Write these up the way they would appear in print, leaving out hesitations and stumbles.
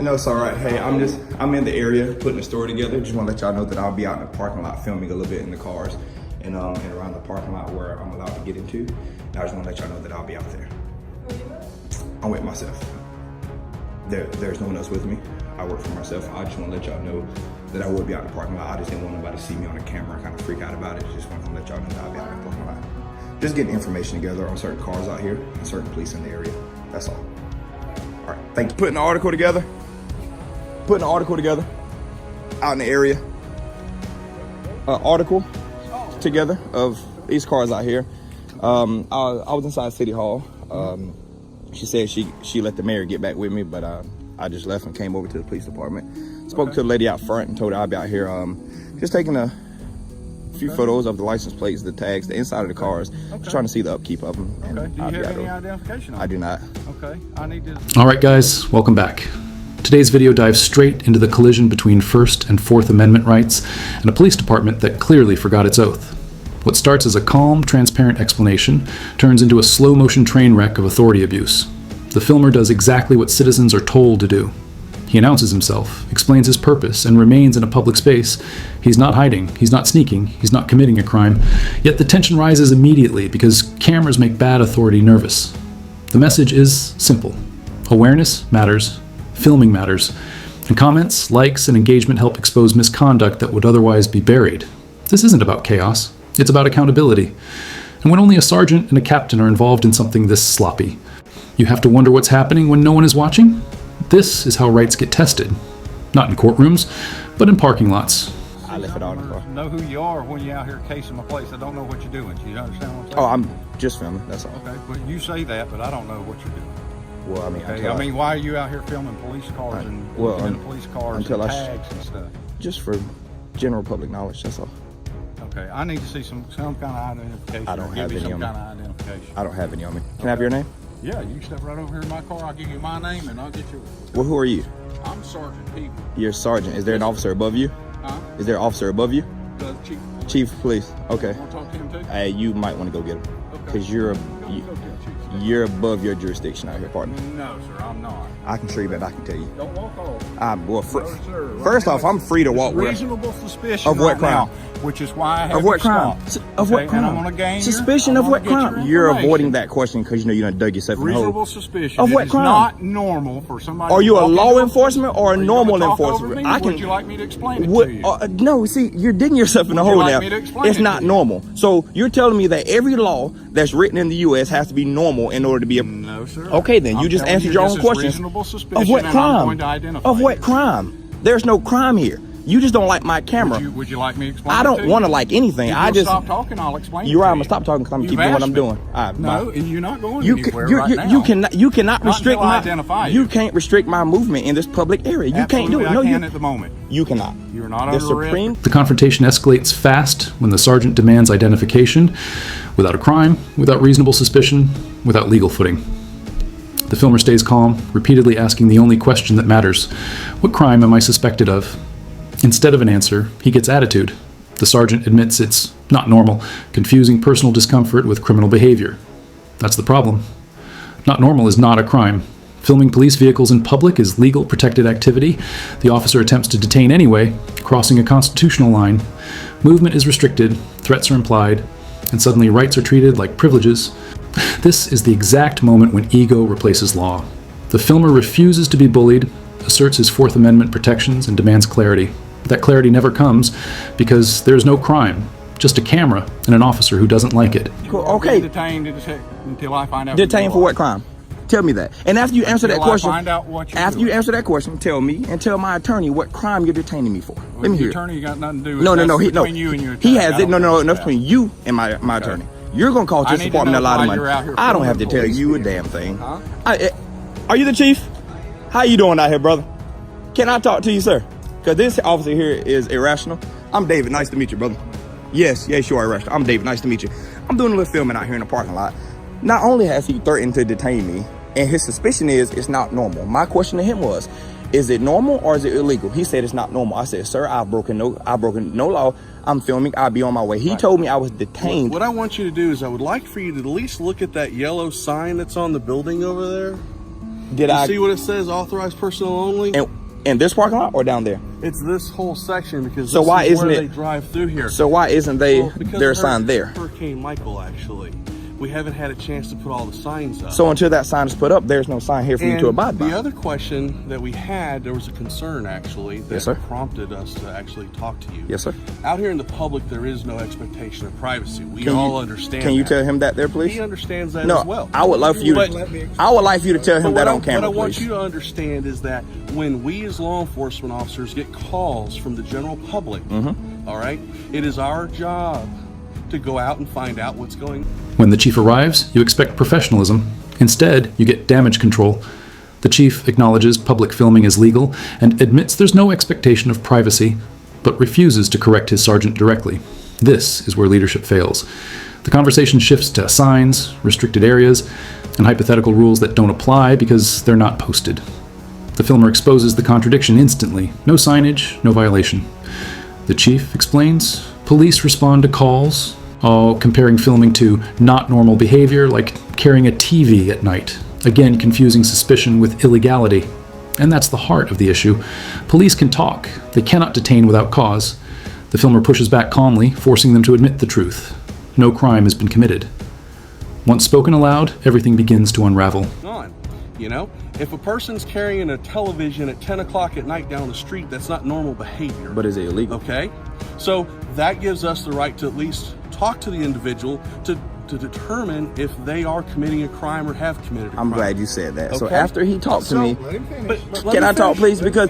No, it's all right. Hey, I'm in the area putting a story together. Just want to let y'all know that I'll be out in the parking lot filming a little bit in the cars and around the parking lot where I'm allowed to get into. And I just want to let y'all know that I'll be out there. I'm with myself. There's no one else with me. I work for myself. I just want to let y'all know that I will be out in the parking lot. I just didn't want nobody to see me on the camera and kind of freak out about it. Just want to let y'all know that I'll be out in the parking lot. Just getting information together on certain cars out here and certain police in the area. That's all. All right, thank you. Putting the article together. Out in the area. Article together of these cars out here. I was inside City Hall. She said she let the mayor get back with me, but I just left and came over to the police department. Spoke to the lady out front and told her I'd be out here just taking a few photos of the license plates, the tags, the inside of the cars, just trying to see the upkeep of them. Okay. Do you have any identification on it? I do not. Okay. I need to... All right, guys, welcome back. Today's video dives straight into the collision between First and Fourth Amendment rights and a police department that clearly forgot its oath. What starts as a calm, transparent explanation turns into a slow-motion train wreck of authority abuse. The filmer does exactly what citizens are told to do. He announces himself, explains his purpose, and remains in a public space. He's not hiding, he's not sneaking, he's not committing a crime, yet the tension rises immediately because cameras make bad authority nervous. The message is simple. Awareness matters, filming matters, and comments, likes, and engagement help expose misconduct that would otherwise be buried. This isn't about chaos. It's about accountability. And when only a sergeant and a captain are involved in something this sloppy, you have to wonder what's happening when no one is watching? This is how rights get tested. Not in courtrooms, but in parking lots. I left it on the car. Know who you are when you're out here casing my place. I don't know what you're doing. Do you understand what I'm saying? Oh, I'm just filming, that's all. Okay, but you say that, but I don't know what you're doing. Well, I mean, Okay, why are you out here filming police cars and looking at police cars and tags and stuff? Just for general public knowledge, that's all. Okay, I need to see some kind of identification. I don't have any on me. Kind of identification. I don't have any on me. Can I have your name? Yeah, you can step right over here in my car. I'll give you my name and I'll get you. Well, who are you? I'm Sergeant People. You're Sergeant. Is there an officer above you? Huh? Is there an officer above you? The chief. Chief of police. Okay. You want to talk to him too? Hey, you might want to go get him. Because you're above your jurisdiction out here, partner. No, sir, I'm not. I can show you that. I can tell you. Don't walk off. Well, No, sir. first off, I'm free to walk. Reasonable suspicion of what right crime? now, which is why I have Of what you crime? stopped. Of what Okay, crime? and I'm gonna gain Suspicion your, of what I'm gonna get crime? your You're information. avoiding that question because you know you done dug yourself in the hole. Reasonable suspicion. Of what It is crime? not normal for somebody. Are you to a walk law into enforcement or a Are you normal gonna talk over enforcement? me? I can. Would you like me to explain it What, to you? no, see, you're digging yourself in the Would you hole like now. me to explain It's it not to you? normal. So you're telling me that every law that's written in the U.S. has to be normal in order to be a. No, sir. Okay, then you I'm just telling answered you your this own is question. Reasonable suspicion, Of what and I'm crime? going to identify Of what you. crime? There's no crime here. You just don't like my camera. Would you like me to explain I it to don't you? want to like anything. If I you'll just. stop talking. I'll explain. You're it right. to I'm gonna you. stop talking because I'm gonna You've keep doing what asked I'm me. doing. All right, No, bye. you're not going You anywhere can, right now. you cannot Not restrict until I my. identify You you. can't restrict my movement in this public area. You can't do Absolutely, it. No, I can you. at the moment. You cannot. You're not The under arrest. Supreme. The confrontation escalates fast when the sergeant demands identification without a crime, without reasonable suspicion, without legal footing. The filmer stays calm, repeatedly asking the only question that matters. What crime am I suspected of? Instead of an answer, he gets attitude. The sergeant admits it's not normal, confusing personal discomfort with criminal behavior. That's the problem. Not normal is not a crime. Filming police vehicles in public is legal, protected activity. The officer attempts to detain anyway, crossing a constitutional line. Movement is restricted, threats are implied, and suddenly rights are treated like privileges. This is the exact moment when ego replaces law. The filmer refuses to be bullied, asserts his Fourth Amendment protections, and demands clarity. That clarity never comes because there's no crime, just a camera and an officer who doesn't like it. Cool. Okay. Detained until I find out. Detained for what crime? Tell me that. And after you answer that question, Find out what you're after doing. you answer that question, tell me and tell my attorney what crime you're detaining me for. Let me hear. Your it. attorney got nothing to do with No, it. no, no. That's No. between you and your attorney. He has I it. don't No, know no, about no. that. Between you and my attorney. You're gonna call I Justice need to Department a know lot why of money. you're out here I don't have to filming tell police you a vehicles. damn thing. Huh? Are you the chief? How you doing out here, brother? Can I talk to you, sir? Because this officer here is irrational. I'm David. Nice to meet you, brother. Yes, you are irrational. I'm David. Nice to meet you. I'm doing a little filming out here in the parking lot. Not only has he threatened to detain me, and his suspicion is it's not normal. My question to him was, is it normal or is it illegal? He said it's not normal. I said, sir, I've broken no law. I'm filming. I'll be on my way. He told me I was detained. What I want you to do is I would like for you to at least look at that yellow sign that's on the building over there. You see what it says? Authorized personnel only. In this parking lot or down there? It's this whole section because so why isn't they drive through here? So why isn't their sign there? Hurricane Michael, actually. We haven't had a chance to put all the signs up. So until that sign is put up, there's no sign here for you to abide by. The other question that we had, there was a concern actually that prompted us to actually talk to you. Yes, sir. Out here in the public, there is no expectation of privacy. We all understand. Can you tell him that there, please? He understands that as well. I would like for you to tell him that on camera, What I want you to understand is that when we as law enforcement officers get calls from the general public, all right, it is our job to go out and find out what's going on. When the chief arrives, you expect professionalism. Instead, you get damage control. The chief acknowledges public filming is legal and admits there's no expectation of privacy, but refuses to correct his sergeant directly. This is where leadership fails. The conversation shifts to signs, restricted areas, and hypothetical rules that don't apply because they're not posted. The filmer exposes the contradiction instantly. No signage, no violation. The chief explains, police respond to calls, comparing filming to not normal behavior like carrying a TV at night, again confusing suspicion with illegality. And that's the heart of the issue. Police can talk, they cannot detain without cause. The filmer pushes back calmly, forcing them to admit the truth. No crime has been committed. Once spoken aloud, everything begins to unravel. You know, if a person's carrying a television at 10 o'clock at night down the street, that's not normal behavior. But is it illegal? Okay, so that gives us the right to at least talk to the individual to determine if they are committing a crime or have committed a crime. I'm glad you said that. Okay. So after he talked to me, can I talk, please? Because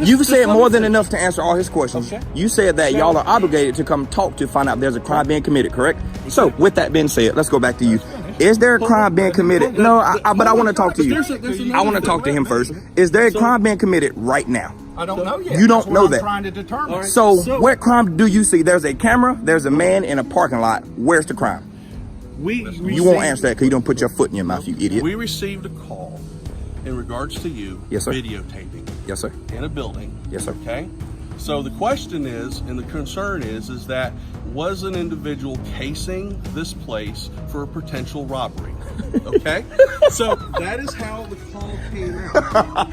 you've said more than enough to answer all his questions. Okay. You said that y'all are obligated to come talk to find out there's a crime being committed, correct? Okay. So with that being said, let's go back to you. Is there a crime being committed? No, but I want to talk to you. I want to talk to him first. Is there a crime being committed right now? I don't know yet. You don't know that. I'm trying to determine. So what crime do you see? There's a camera. There's a man in a parking lot. Where's the crime? You won't answer that because you don't put your foot in your mouth, you idiot. We received a call in regards to you videotaping. Yes, sir. In a building. Yes, sir. Okay. So the question is, and the concern is that was an individual casing this place for a potential robbery? Okay. So that is how the call came out.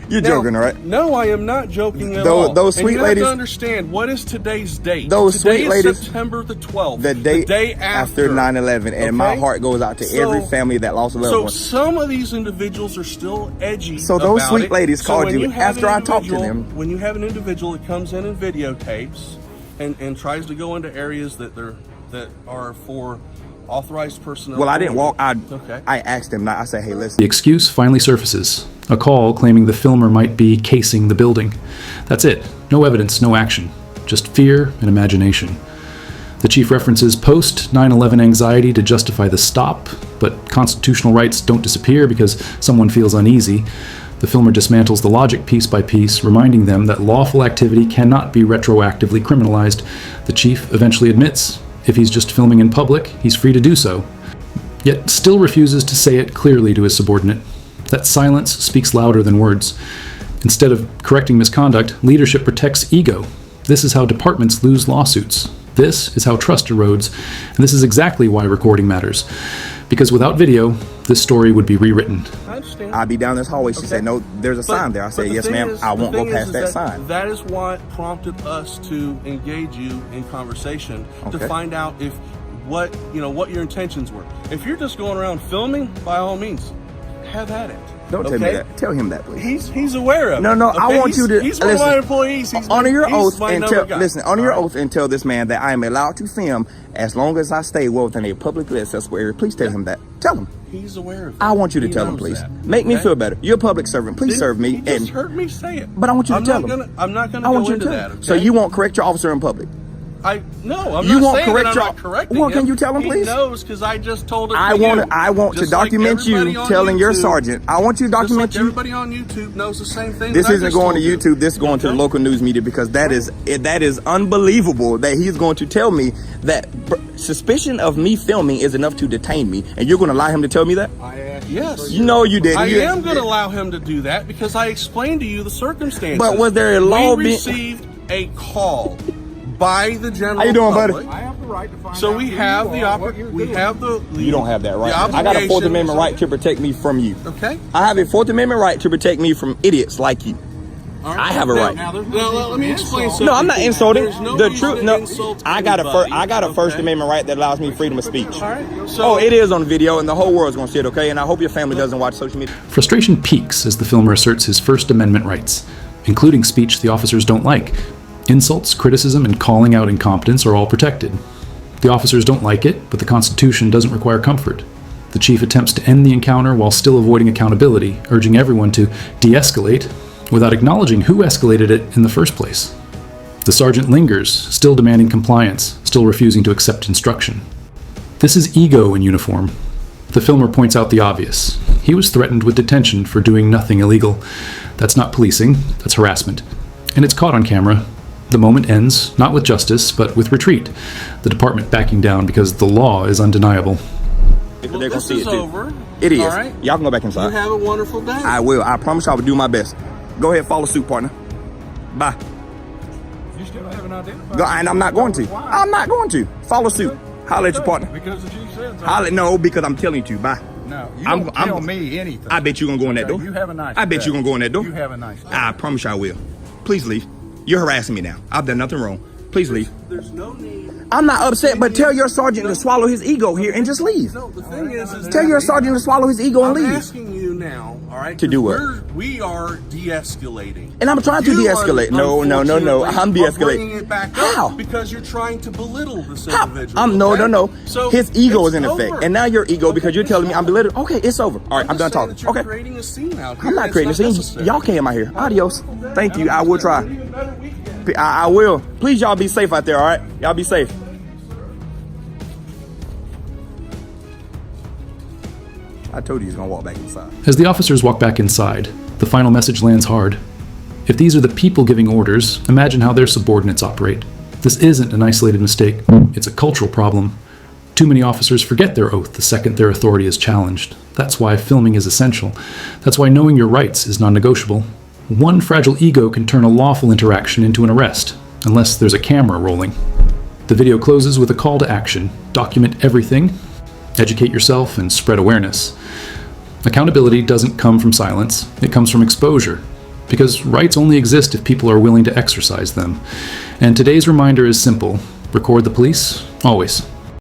You're joking, right? No, I am not joking at all. Those sweet ladies. You have to understand, what is today's date? Those sweet ladies. September the 12th. The day after 9/11, and my heart goes out to every family that lost a loved one. So some of these individuals are still edgy. So those sweet ladies called you after I talked to them. When you have an individual that comes in and videotapes and tries to go into areas that are for authorized personnel. Well, I didn't walk. I asked him. I said, hey, listen. The excuse finally surfaces. A call claiming the filmer might be casing the building. That's it. No evidence, no action. Just fear and imagination. The chief references post 9/11 anxiety to justify the stop, but constitutional rights don't disappear because someone feels uneasy. The filmer dismantles the logic piece by piece, reminding them that lawful activity cannot be retroactively criminalized. The chief eventually admits if he's just filming in public, he's free to do so, yet still refuses to say it clearly to his subordinate. That silence speaks louder than words. Instead of correcting misconduct, leadership protects ego. This is how departments lose lawsuits. This is how trust erodes, and this is exactly why recording matters. Because without video, this story would be rewritten. I understand. I'd be down this hallway. She said, no, there's a sign there. I said, yes, ma'am. I won't go past that sign. That is what prompted us to engage you in conversation to find out what your intentions were. If you're just going around filming, by all means, have at it. Don't tell me that. Tell him that, please. He's aware of it. No, I want you to He's one of my employees. Honor your oath and tell this man that I am allowed to film as long as I stay within a publicly accessible area. Please tell him that. Tell him. He's aware of it. I want you to tell him, please. Make me feel better. You're a public servant. Please serve me. You just heard me say it. But I want you to tell him. I'm not going to go into that. Okay? So you won't correct your officer in public? I'm not saying that I'm not correcting him. Well, can you tell him, please? He knows because I just told him. I want to document you telling your sergeant. I want you to document you. Everybody on YouTube knows the same thing. This isn't going to YouTube. This is going to the local news media because that is unbelievable that he's going to tell me that suspicion of me filming is enough to detain me, and you're going to allow him to tell me that? Yes. No, you didn't. I am going to allow him to do that because I explained to you the circumstances. But was there a law? We received a call by the general How you doing, public. buddy? I have the right to find So out we who have you the are, what you're doing. You don't have that right. The I got a Fourth obligation- Amendment right to protect me from you. Okay. I have a Fourth Amendment right to protect me from idiots like you. All I have a Now- right. Now, there's Now, no let me reason to explain insult. something. No, I'm not insulting. There's no The reason truth, to no. insult I got a First okay? Amendment right that allows me freedom of speech. All right. So, Oh, it is on video, and the whole world's gonna see it. Okay, and I hope your family doesn't watch social media. Frustration peaks as the filmer asserts his First Amendment rights, including speech the officers don't like. Insults, criticism, and calling out incompetence are all protected. The officers don't like it, but the Constitution doesn't require comfort. The chief attempts to end the encounter while still avoiding accountability, urging everyone to de-escalate without acknowledging who escalated it in the first place. The sergeant lingers, still demanding compliance, still refusing to accept instruction. This is ego in uniform. The filmer points out the obvious. He was threatened with detention for doing nothing illegal. That's not policing, that's harassment. And it's caught on camera. The moment ends, not with justice, but with retreat. The department backing down because the law is undeniable. well, They're gonna this see is it too. over. It is. All right. Y'all can go back You inside. have a wonderful day. I will. I promise I will do my best. Go ahead, follow suit, partner. Bye. You still haven't identified. Go, and I'm not going to. Why? I'm not going to. Follow suit. Holler at your partner. Because the chief said so. Holler. No, because I'm telling you to. Bye. No, you I'm- don't tell I'm- me anything. I bet you're gonna go in that Okay, door. You have a nice I bet day. you're gonna go in that door. You have a nice day. I promise you I will. Please leave. You're harassing me now. I've done nothing wrong. Please leave. There's no need. I'm not upset, but tell your sergeant to swallow his ego here and just leave. No, the thing is Tell your sergeant to swallow his ego and I'm leave. asking you now, all right? To do what? We are de-escalating. And I'm trying to You de-escalate. No. unfortunately, I'm are de-escalating. bringing it back How? up because you're trying to belittle this How? individual. No. okay? So His ego is it's in effect. over. And now your ego, because you're it's telling me I'm over. belittling. Okay, it's over. All right, I'm done just saying talking. that you're Okay. creating a scene out here. I'm not It's creating a scene. necessary. Y'all came out here. Adios. Thank you. I will try. Even better weekend. I will. Please, y'all be safe out there, all right? Y'all be safe. I told you he's gonna walk back inside. As the officers walk back inside, the final message lands hard. If these are the people giving orders, imagine how their subordinates operate. This isn't an isolated mistake, it's a cultural problem. Too many officers forget their oath the second their authority is challenged. That's why filming is essential. That's why knowing your rights is non-negotiable. One fragile ego can turn a lawful interaction into an arrest, unless there's a camera rolling. The video closes with a call to action. Document everything, educate yourself, and spread awareness. Accountability doesn't come from silence, it comes from exposure. Because rights only exist if people are willing to exercise them. And today's reminder is simple. Record the police, always.